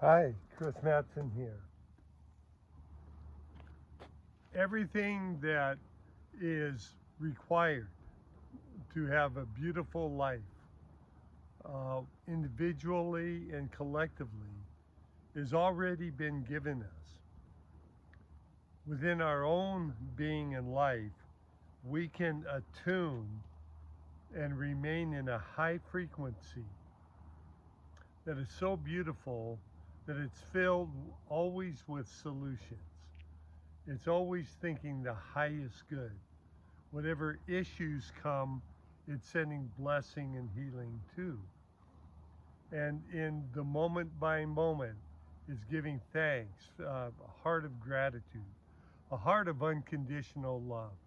Hi, Chris Madsen here. Everything that is required to have a beautiful life, individually and collectively, has already been given us. Within our own being and life, we can attune and remain in a high frequency that is so beautiful that it's filled always with solutions. It's always thinking the highest good. Whatever issues come, it's sending blessing and healing too. And in the moment by moment, is giving thanks, a heart of gratitude, a heart of unconditional love.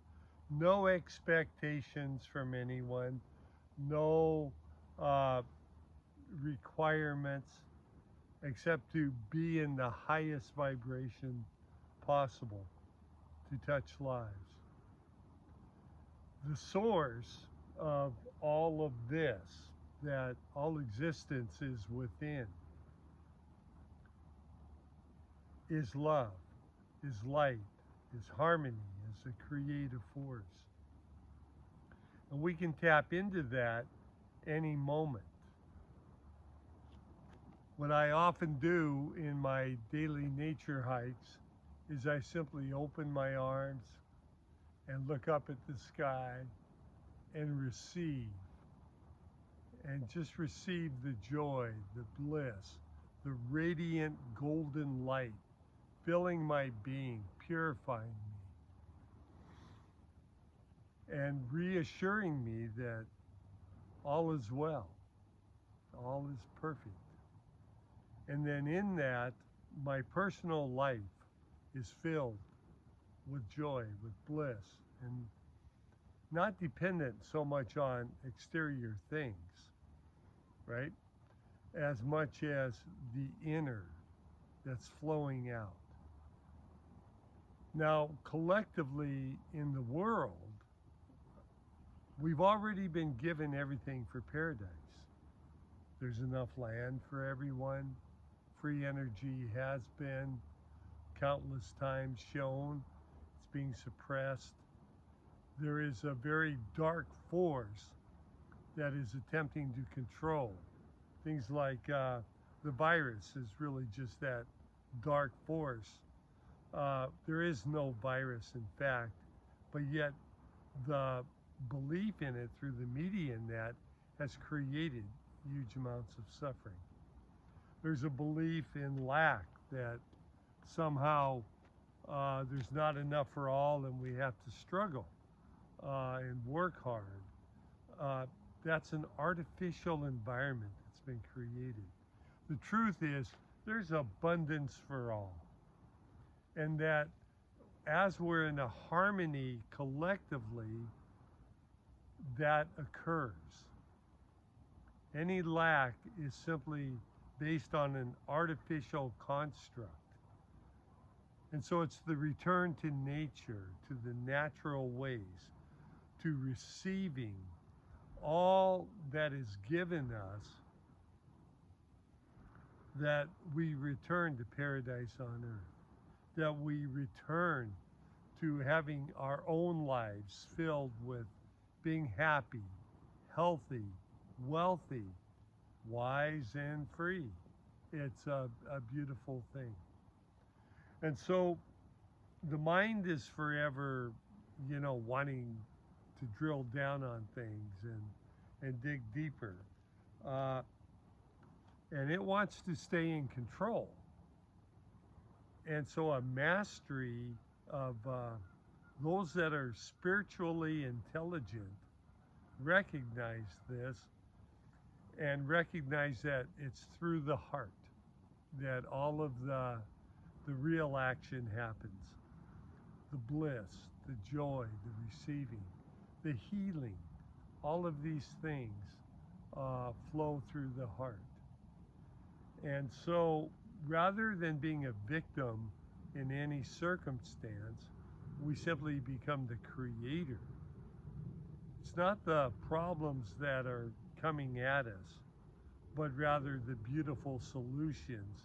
No expectations from anyone, no uh, requirements except to be in the highest vibration possible to touch lives. The source of all of this, that all existence is within, is love, is light, is harmony, is a creative force. And we can tap into that any moment. What I often do in my daily nature hikes is I simply open my arms and look up at the sky and receive, and just receive the joy, the bliss, the radiant golden light filling my being, purifying me, and reassuring me that all is well, all is perfect. And then in that, my personal life is filled with joy, with bliss, and not dependent so much on exterior things, right? As much as the inner that's flowing out. Now, collectively in the world, we've already been given everything for paradise. There's enough land for everyone. Free energy has been countless times shown. It's being suppressed. There is a very dark force that is attempting to control. Things like the virus is really just that dark force. There is no virus, in fact, but yet the belief in it through the media and that has created huge amounts of suffering. There's a belief in lack, that somehow there's not enough for all and we have to struggle and work hard. Uh, that's an artificial environment that's been created. The truth is, there's abundance for all. And that as we're in a harmony collectively, that occurs. Any lack is simply based on an artificial construct. And so it's the return to nature, to the natural ways, to receiving all that is given us, that we return to paradise on earth, that we return to having our own lives filled with being happy, healthy, wealthy, wise, and free. It's a beautiful thing. And so the mind is forever, wanting to drill down on things and dig deeper. Uh, and it wants to stay in control. And so a mastery of those that are spiritually intelligent recognize this and recognize that it's through the heart that all of the real action happens. The bliss, the joy, the receiving, the healing, all of these things flow through the heart. And so rather than being a victim in any circumstance, we simply become the creator. It's not the problems that are coming at us, but rather the beautiful solutions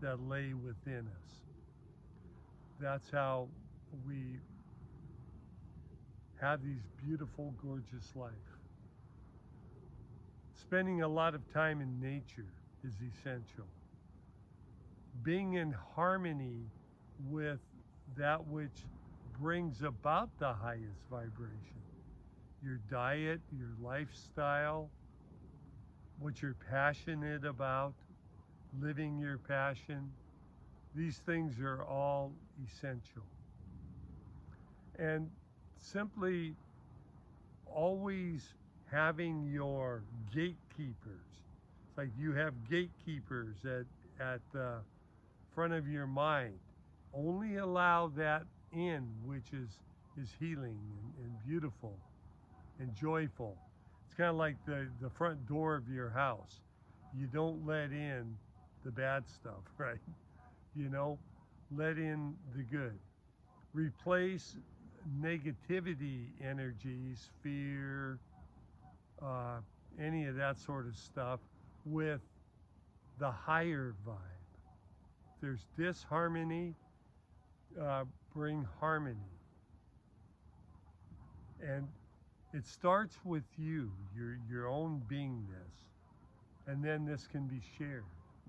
that lay within us. That's how we have these beautiful, gorgeous life. Spending a lot of time in nature is essential. Being in harmony with that which brings about the highest vibration. Your diet, your lifestyle, what you're passionate about, living your passion. These things are all essential. And simply always having your gatekeepers. It's like you have gatekeepers at the front of your mind. Only allow that in which is healing and beautiful and joyful. It's kind of like the front door of your house. You don't let in the bad stuff, right? You know, let in the good. Replace negativity energies, fear, any of that sort of stuff with the higher vibe. If there's disharmony, bring harmony. And it starts with you, your own beingness, and then this can be shared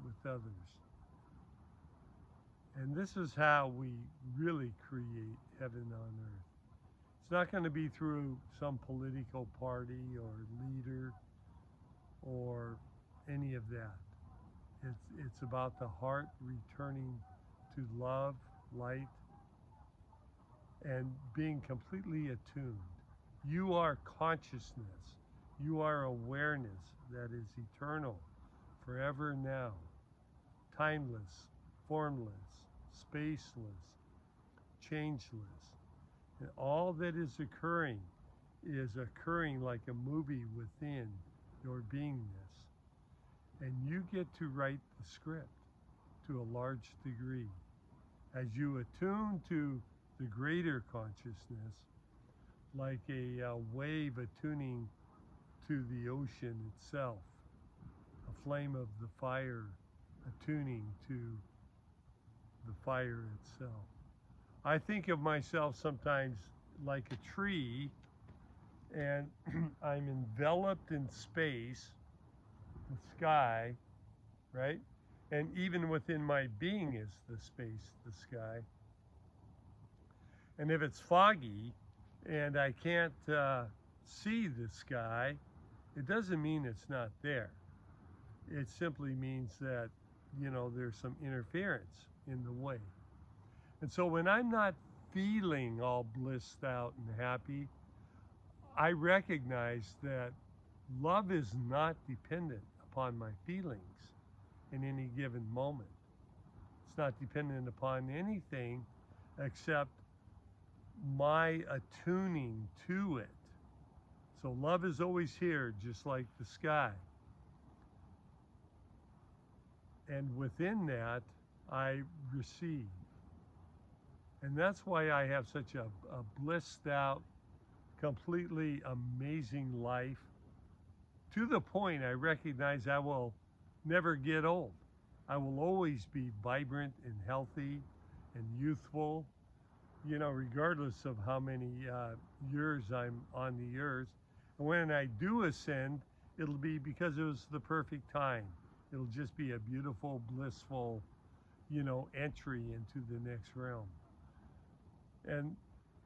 with others. And this is how we really create heaven on earth. It's not going to be through some political party or leader or any of that. It's about the heart returning to love, light, and being completely attuned. You are consciousness. You are awareness that is eternal, forever now, timeless, formless, spaceless, changeless. And all that is occurring like a movie within your beingness. And you get to write the script to a large degree. As you attune to the greater consciousness, like a wave attuning to the ocean itself, a flame of the fire attuning to the fire itself. I think of myself sometimes like a tree, and I'm enveloped in space, the sky, right? And even within my being is the space, the sky. And if it's foggy and I can't see the sky, it doesn't mean it's not there. It simply means that, there's some interference in the way. And so when I'm not feeling all blissed out and happy, I recognize that love is not dependent upon my feelings in any given moment. It's not dependent upon anything except my attuning to it. So love is always here, just like the sky. And within that, I receive. And that's why I have such a blissed out, completely amazing life. To the point I recognize I will never get old. I will always be vibrant and healthy and youthful, regardless of how many years I'm on the earth. And when I do ascend, it'll be because it was the perfect time. It'll just be a beautiful, blissful, entry into the next realm. And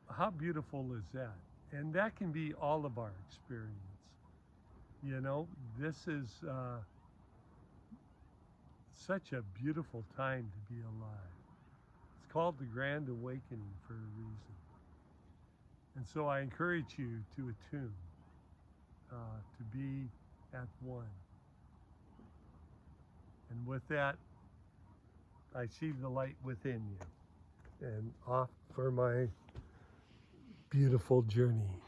how beautiful is that? And that can be all of our experience. This is such a beautiful time to be alive. It's called the Grand Awakening for a reason. And so I encourage you to attune, to be at one. And with that, I see the light within you. And off for my beautiful journey.